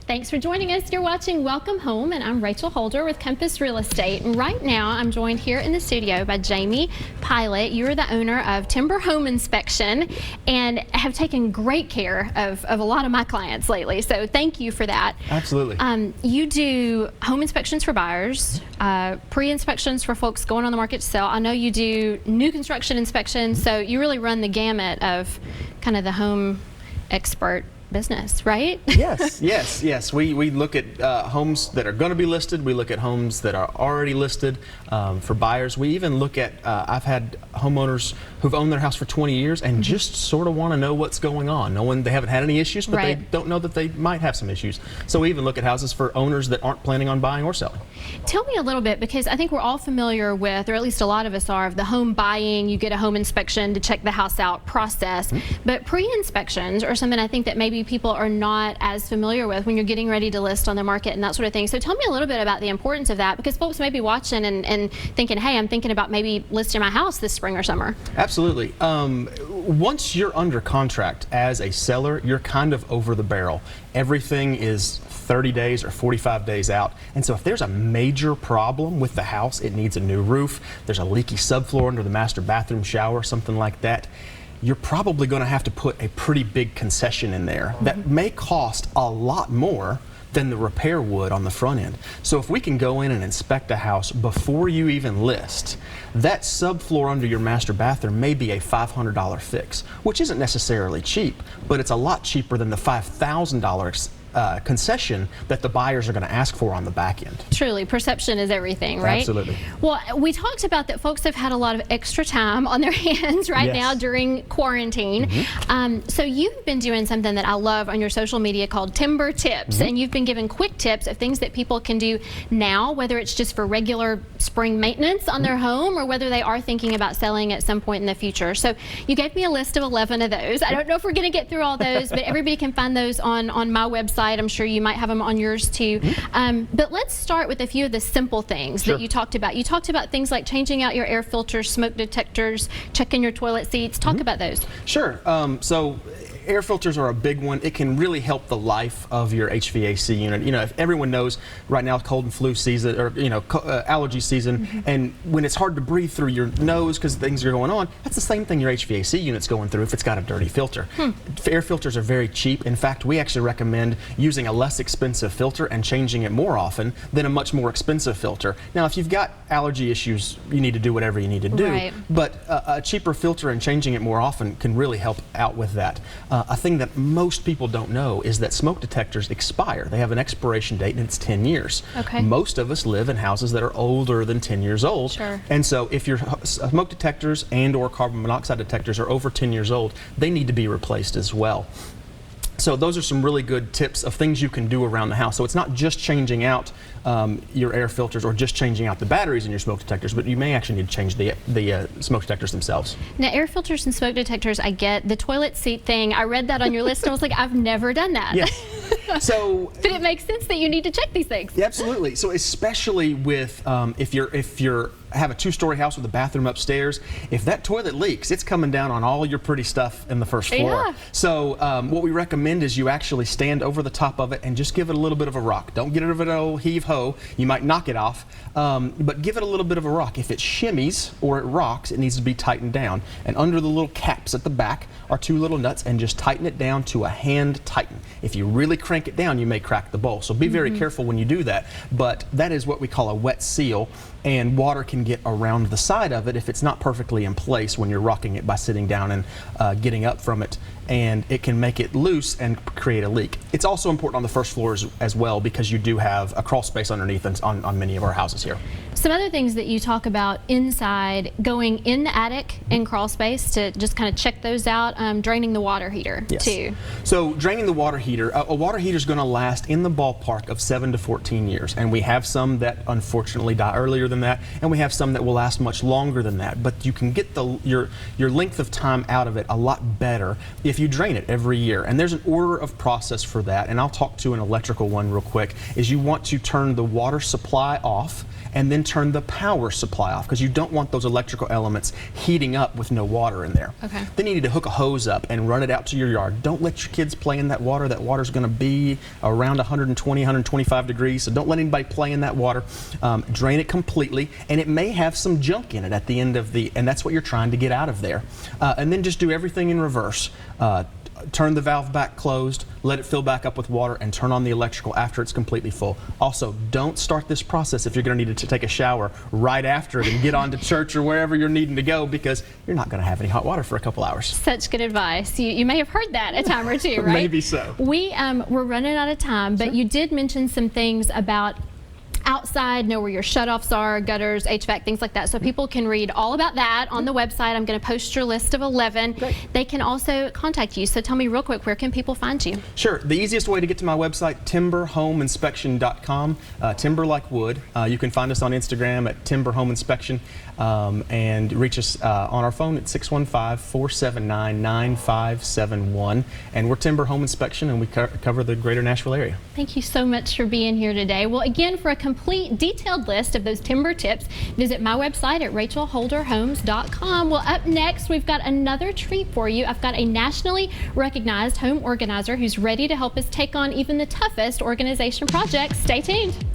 Thanks for joining us. You're watching Welcome Home, and I'm Rachel Holder with Compass Real Estate. And right now, I'm joined here in the studio by Jamie Pilote. You're the owner of Timber Home Inspection and have taken great care of a lot of my clients lately. So thank you for that. Absolutely. You do home inspections for buyers, pre-inspections for folks going on the market to sell. I know you do new construction inspections, so you really run the gamut of kind of the home expert business, right? Yes. We look at homes that are going to be listed. We look at homes that are already listed for buyers. We even look at, I've had homeowners who've owned their house for 20 years and just sort of want to know what's going on. They haven't had any issues, but they don't know that they might have some issues. So we even look at houses for owners that aren't planning on buying or selling. Tell me a little bit, because I think we're all familiar with, or at least a lot of us are, of the home buying, you get a home inspection to check the house out process. But pre-inspections are something I think that maybe people are not as familiar with when you're getting ready to list on the market and that sort of thing. So tell me a little bit about the importance of that, because folks may be watching and thinking, hey, I'm thinking about maybe listing my house this spring or summer. Absolutely. Once you're under contract as a seller, you're kind of over the barrel. Everything is 30 days or 45 days out. And so if there's a major problem with the house, it needs a new roof, there's a leaky subfloor under the master bathroom shower, something like that, you're probably going to have to put a pretty big concession in there that may cost a lot more than the repair would on the front end. So if we can go in and inspect a house before you even list, that subfloor under your master bathroom may be a $500 fix, which isn't necessarily cheap, but it's a lot cheaper than the $5,000 concession that the buyers are going to ask for on the back end. Truly, perception is everything, right? Absolutely. Well, we talked about that folks have had a lot of extra time on their hands now during quarantine. So you've been doing something that I love on your social media called Timber Tips, and you've been giving quick tips of things that people can do now, whether it's just for regular spring maintenance on their home or whether they are thinking about selling at some point in the future. So you gave me a list of 11 of those. I don't know if we're going to get through all those, but everybody can find those on my website. I'm sure you might have them on yours too. But let's start with a few of the simple things that you talked about. You talked about things like changing out your air filters, smoke detectors, checking your toilet seats. Talk about those. Sure. So air filters are a big one. It can really help the life of your HVAC unit. You know, if everyone knows right now cold and flu season, or allergy season, and when it's hard to breathe through your nose because things are going on, that's the same thing your HVAC unit's going through if it's got a dirty filter. Air filters are very cheap. In fact, we actually recommend using a less expensive filter and changing it more often than a much more expensive filter. Now, if you've got allergy issues, you need to do whatever you need to do, but a cheaper filter and changing it more often can really help out with that. A thing that most people don't know is that smoke detectors expire. They have an expiration date, and it's 10 years. Most of us live in houses that are older than 10 years old. And so if your smoke detectors and or carbon monoxide detectors are over 10 years old, they need to be replaced as well. So those are some really good tips of things you can do around the house. So it's not just changing out your air filters or just changing out the batteries in your smoke detectors, but you may actually need to change the smoke detectors themselves. Now, air filters and smoke detectors, I get. The toilet seat thing, I read that on your list and I was like, I've never done that. So, but it makes sense that you need to check these things. Absolutely. So especially with if you're have a two-story house with a bathroom upstairs, if that toilet leaks, it's coming down on all your pretty stuff in the first floor. So what we recommend is you actually stand over the top of it and just give it a little bit of a rock. Don't get rid of it old heave-ho. You might knock it off, but give it a little bit of a rock. If it shimmies or it rocks, it needs to be tightened down. And under the little caps at the back are two little nuts, and just tighten it down to a hand tighten. If you really crank it down, you may crack the bowl. So be very careful when you do that. But that is what we call a wet seal, and water can get around the side of it if it's not perfectly in place when you're rocking it by sitting down and getting up from it, and it can make it loose and create a leak. It's also important on the first floors as well, because you do have a crawl space underneath on many of our houses here. Some other things that you talk about inside, going in the attic and crawl space to just kind of check those out, draining the water heater too. So draining the water heater, a water heater is going to last in the ballpark of 7 to 14 years, and we have some that unfortunately die earlier than that, and we have some that will last much longer than that, but you can get your length of time out of it a lot better if you drain it every year. And there's an order of process for that, and I'll talk to an electrical one real quick. Is you want to turn the water supply off and then turn the power supply off, because you don't want those electrical elements heating up with no water in there. Okay. Then you need to hook a hose up and run it out to your yard. Don't let your kids play in that water. That water's going to be around 120, 125 degrees, so don't let anybody play in that water. Drain it completely, and it may have some junk in it at the end of and that's what you're trying to get out of there. And then just do everything in reverse. Turn the valve back closed, let it fill back up with water, and turn on the electrical after it's completely full. Also, don't start this process if you're going to need to take a shower right after it and get on to church or wherever you're needing to go, because you're not going to have any hot water for a couple hours. Such good advice. You may have heard that a time or two, right? Maybe so. We're running out of time, but you did mention some things about outside, know where your shutoffs are, gutters, HVAC, things like that. So people can read all about that on the website. I'm going to post your list of 11. Great. They can also contact you. So tell me real quick, where can people find you? Sure. The easiest way to get to my website, timberhomeinspection.com. Timber like wood. You can find us on Instagram at Timber Home Inspection, and reach us on our phone at 615-479-9571. And we're Timber Home Inspection, and we cover the greater Nashville area. Thank you so much for being here today. Well, again, for a complete detailed list of those timber tips, visit my website at rachelholderhomes.com. Well, up next, we've got another treat for you. I've got a nationally recognized home organizer who's ready to help us take on even the toughest organization projects. Stay tuned.